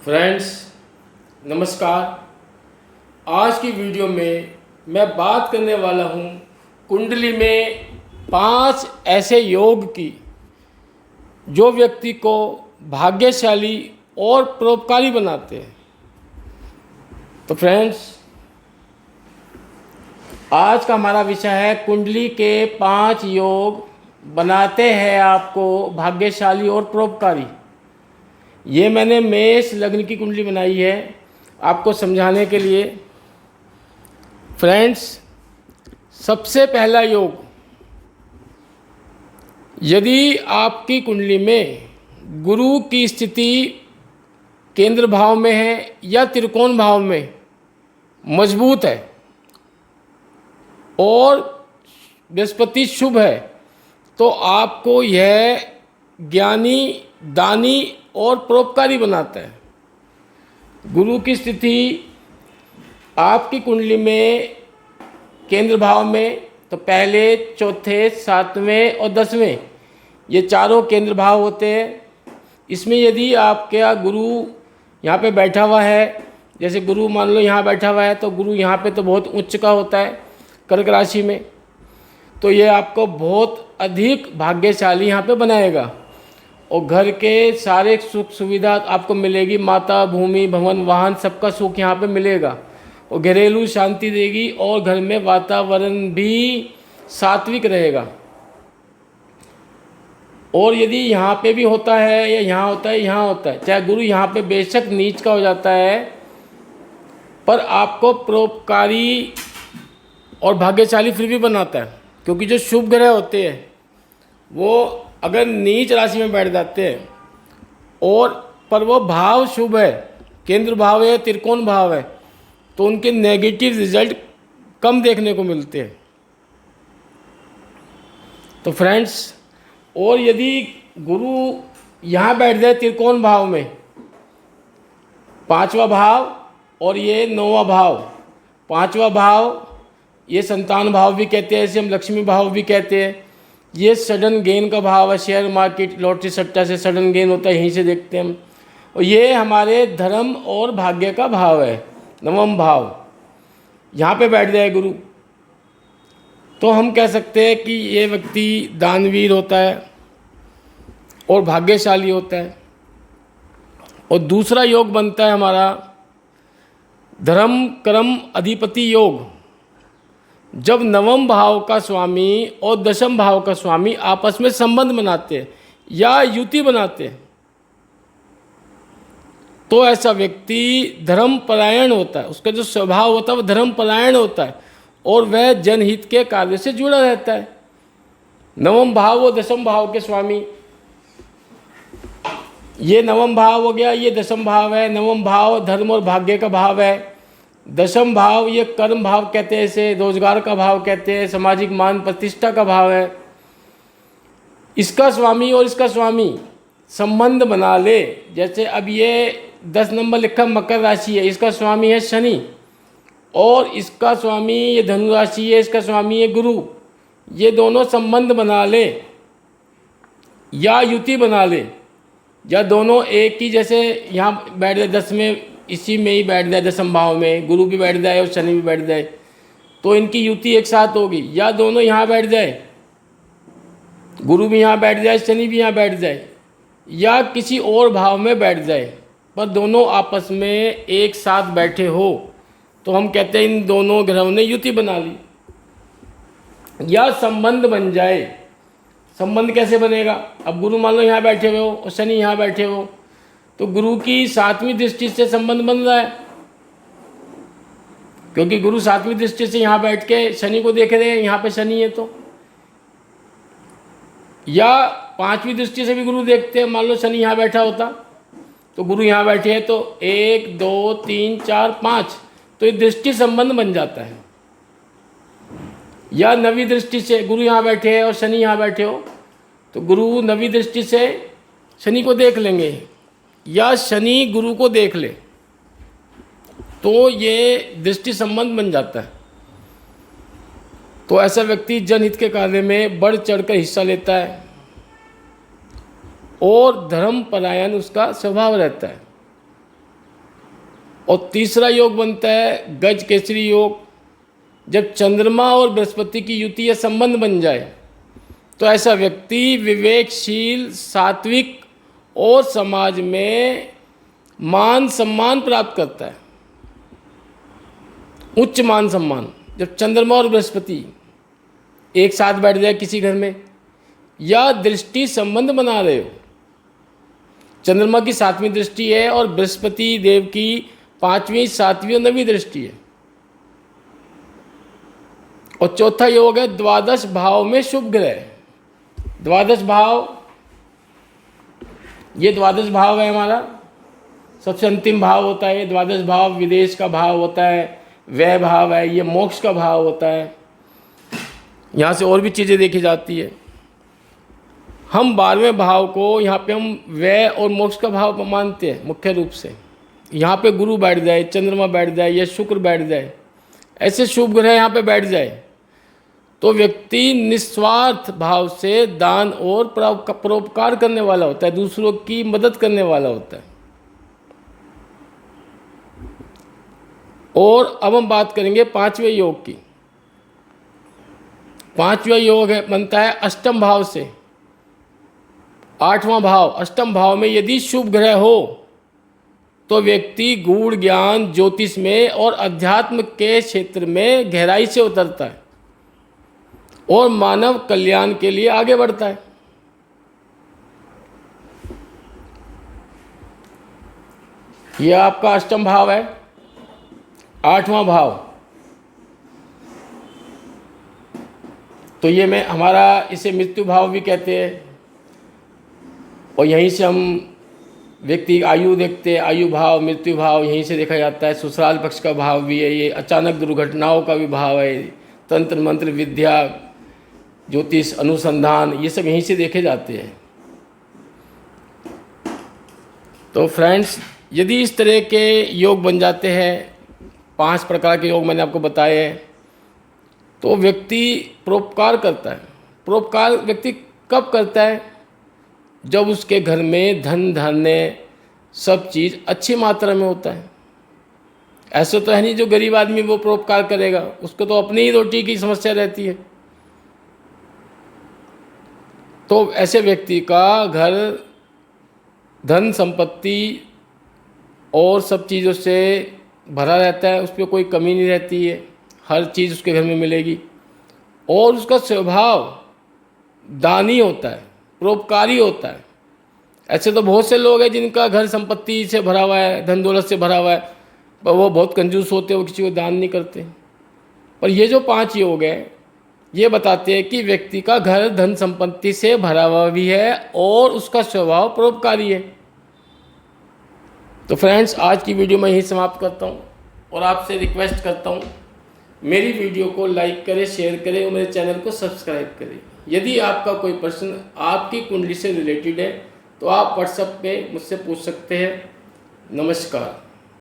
Friends नमस्कार। आज की वीडियो में मैं बात करने वाला हूँ कुंडली में 5 ऐसे योग की जो व्यक्ति को भाग्यशाली और परोपकारी बनाते हैं। तो फ्रेंड्स आज का हमारा विषय है कुंडली के 5 योग बनाते हैं आपको भाग्यशाली और परोपकारी। ये मैंने मेष लग्न की कुंडली बनाई है आपको समझाने के लिए। फ्रेंड्स सबसे पहला योग, यदि आपकी कुंडली में गुरु की स्थिति केंद्र भाव में है या त्रिकोण भाव में मजबूत है और बृहस्पति शुभ है, तो आपको यह ज्ञानी, दानी और परोपकारी बनाता है। गुरु की स्थिति आपकी कुंडली में केंद्र भाव में, तो पहले, चौथे, 7वें और 10वें ये चारों केंद्र भाव होते हैं। इसमें यदि आपका गुरु यहाँ पे बैठा हुआ है, जैसे गुरु मान लो यहाँ बैठा हुआ है, तो गुरु यहाँ पे तो बहुत उच्च का होता है कर्क राशि में, तो ये आपको बहुत अधिक भाग्यशाली यहाँ पे बनाएगा और घर के सारे सुख सुविधा आपको मिलेगी। माता, भूमि, भवन, वाहन सबका सुख यहाँ पे मिलेगा और घरेलू शांति देगी और घर में वातावरण भी सात्विक रहेगा। और यदि यहाँ पे भी होता है या यहाँ होता है, यहाँ होता है, चाहे गुरु यहाँ पे बेशक नीच का हो जाता है, पर आपको परोपकारी और भाग्यशाली फिर भी बनाता है। क्योंकि जो शुभ ग्रह होते हैं वो अगर नीच राशि में बैठ जाते हैं और पर वो भाव शुभ है, केंद्र भाव है, त्रिकोण भाव है, तो उनके नेगेटिव रिजल्ट कम देखने को मिलते हैं। तो फ्रेंड्स, और यदि गुरु यहाँ बैठ जाए त्रिकोण भाव में, 5वां भाव और ये 9वां भाव, 5वां भाव ये संतान भाव भी कहते हैं, इसे हम लक्ष्मी भाव भी कहते हैं। ये सडन गेन का भाव है, शेयर मार्केट, लॉटरी सट्टा से सडन गेन होता है, यहीं से देखते हैं हम। और ये हमारे धर्म और भाग्य का भाव है, 9वां भाव। यहाँ पे बैठ जाए गुरु, तो हम कह सकते हैं कि ये व्यक्ति दानवीर होता है और भाग्यशाली होता है। और दूसरा योग बनता है हमारा धर्म कर्म अधिपति योग। जब 9वें भाव का स्वामी और 10वें भाव का स्वामी आपस में संबंध बनाते हैं या युति बनाते हैं, तो ऐसा व्यक्ति धर्मपरायण होता है। उसका जो स्वभाव होता है वो धर्मपरायण होता है और वह जनहित के कार्य से जुड़ा रहता है। 9वां भाव और 10वें भाव के स्वामी, ये 9वां भाव हो गया, ये 10वां भाव है। 9वां भाव धर्म और भाग्य का भाव है। 10वां भाव ये कर्म भाव कहते हैं, इसे रोजगार का भाव कहते हैं, सामाजिक मान प्रतिष्ठा का भाव है। इसका स्वामी और इसका स्वामी संबंध बना ले, जैसे अब ये 10 नंबर लिखा मकर राशि है, इसका स्वामी है शनि और इसका स्वामी ये धनु राशि है, इसका स्वामी है गुरु। ये दोनों संबंध बना ले या युति बना ले, या दोनों एक ही, जैसे यहाँ बैठ जाए 10 में, इसी में ही बैठ जाए 10वें भाव में, गुरु भी बैठ जाए और शनि भी बैठ जाए, तो इनकी युति एक साथ होगी। या दोनों यहाँ बैठ जाए, गुरु भी यहाँ बैठ जाए, शनि भी यहाँ बैठ जाए, या किसी और भाव में बैठ जाए, पर दोनों आपस में एक साथ बैठे हो, तो हम कहते हैं इन दोनों ग्रहों ने युति बना ली। या संबंध बन जाए। संबंध कैसे बनेगा? अब गुरु मान लो यहाँ बैठे हुए हो और शनि यहाँ बैठे हो, तो गुरु की 7वीं दृष्टि से संबंध बन रहा है, क्योंकि गुरु 7वीं दृष्टि से यहाँ बैठ के शनि को देख रहे हैं, यहाँ पे शनि है तो। या 5वीं दृष्टि से भी गुरु देखते हैं, मान लो शनि यहाँ बैठा होता तो गुरु यहाँ बैठे हैं, तो 1 2 3 4 5, तो ये दृष्टि संबंध बन जाता है। या 9वीं दृष्टि से गुरु यहाँ बैठे हैं और शनि यहाँ बैठे हो, तो गुरु 9वीं दृष्टि से शनि को देख लेंगे, या शनि गुरु को देख ले, तो ये दृष्टि संबंध बन जाता है। तो ऐसा व्यक्ति जनहित के कार्य में बढ़ चढ़कर हिस्सा लेता है और धर्मपरायण उसका स्वभाव रहता है। और तीसरा योग बनता है गज केसरी योग। जब चंद्रमा और बृहस्पति की युति या संबंध बन जाए तो ऐसा व्यक्ति विवेकशील, सात्विक और समाज में मान सम्मान प्राप्त करता है, उच्च मान सम्मान। जब चंद्रमा और बृहस्पति एक साथ बैठ जाए किसी घर में, या दृष्टि संबंध बना रहे हो, चंद्रमा की 7वीं दृष्टि है और बृहस्पति देव की 5वीं, 7वीं और 9वीं दृष्टि है। और चौथा योग है द्वादश भाव में शुभ ग्रह। द्वादश भाव, ये द्वादश भाव है हमारा, सबसे अंतिम भाव होता है। द्वादश भाव विदेश का भाव होता है, व्यय भाव है, ये मोक्ष का भाव होता है। यहाँ से और भी चीज़ें देखी जाती है। हम 12वें भाव को यहाँ पे हम व्यय और मोक्ष का भाव मानते हैं मुख्य रूप से। यहाँ पे गुरु बैठ जाए, चंद्रमा बैठ जाए या शुक्र बैठ जाए, ऐसे शुभ ग्रह यहाँ पे बैठ जाए तो व्यक्ति निस्वार्थ भाव से दान और परोपकार करने वाला होता है, दूसरों की मदद करने वाला होता है। और अब हम बात करेंगे 5वें योग की। 5वां योग है बनता है अष्टम भाव से। 8वां भाव, अष्टम भाव में यदि शुभ ग्रह हो तो व्यक्ति गूढ़ ज्ञान, ज्योतिष में और अध्यात्म के क्षेत्र में गहराई से उतरता है और मानव कल्याण के लिए आगे बढ़ता है। यह आपका अष्टम भाव है। 8वां भाव, तो ये मैं हमारा इसे मृत्यु भाव भी कहते हैं। और यहीं से हम व्यक्ति आयु देखते हैं, आयु भाव, मृत्यु भाव यहीं से देखा जाता है। ससुराल पक्ष का भाव भी है, ये अचानक दुर्घटनाओं का भी भाव है। तंत्र मंत्र विद्या, ज्योतिष अनुसंधान, ये सब यहीं से देखे जाते हैं। तो फ्रेंड्स, यदि इस तरह के योग बन जाते हैं, 5 प्रकार के योग मैंने आपको बताए हैं, तो व्यक्ति परोपकार करता है। परोपकार व्यक्ति कब करता है? जब उसके घर में धन धान्य सब चीज़ अच्छी मात्रा में होता है। ऐसा तो है नहीं जो गरीब आदमी वो परोपकार करेगा, उसको तो अपनी ही रोटी की समस्या रहती है। तो ऐसे व्यक्ति का घर धन संपत्ति और सब चीज़ों से भरा रहता है, उस पर कोई कमी नहीं रहती है, हर चीज़ उसके घर में मिलेगी। और उसका स्वभाव दानी होता है, परोपकारी होता है। ऐसे तो बहुत से लोग हैं जिनका घर संपत्ति से भरा हुआ है, धन दौलत से भरा हुआ है, पर वो बहुत कंजूस होते हैं, वो किसी को दान नहीं करते। पर ये जो 5 योग है ये बताते हैं कि व्यक्ति का घर धन संपत्ति से भरा हुआ भी है और उसका स्वभाव परोपकारी है। तो फ्रेंड्स, आज की वीडियो मैं यहीं समाप्त करता हूँ और आपसे रिक्वेस्ट करता हूँ मेरी वीडियो को लाइक करें, शेयर करें और मेरे चैनल को सब्सक्राइब करें। यदि आपका कोई प्रश्न आपकी कुंडली से रिलेटेड है तो आप व्हाट्सएप पे मुझसे पूछ सकते हैं। नमस्कार।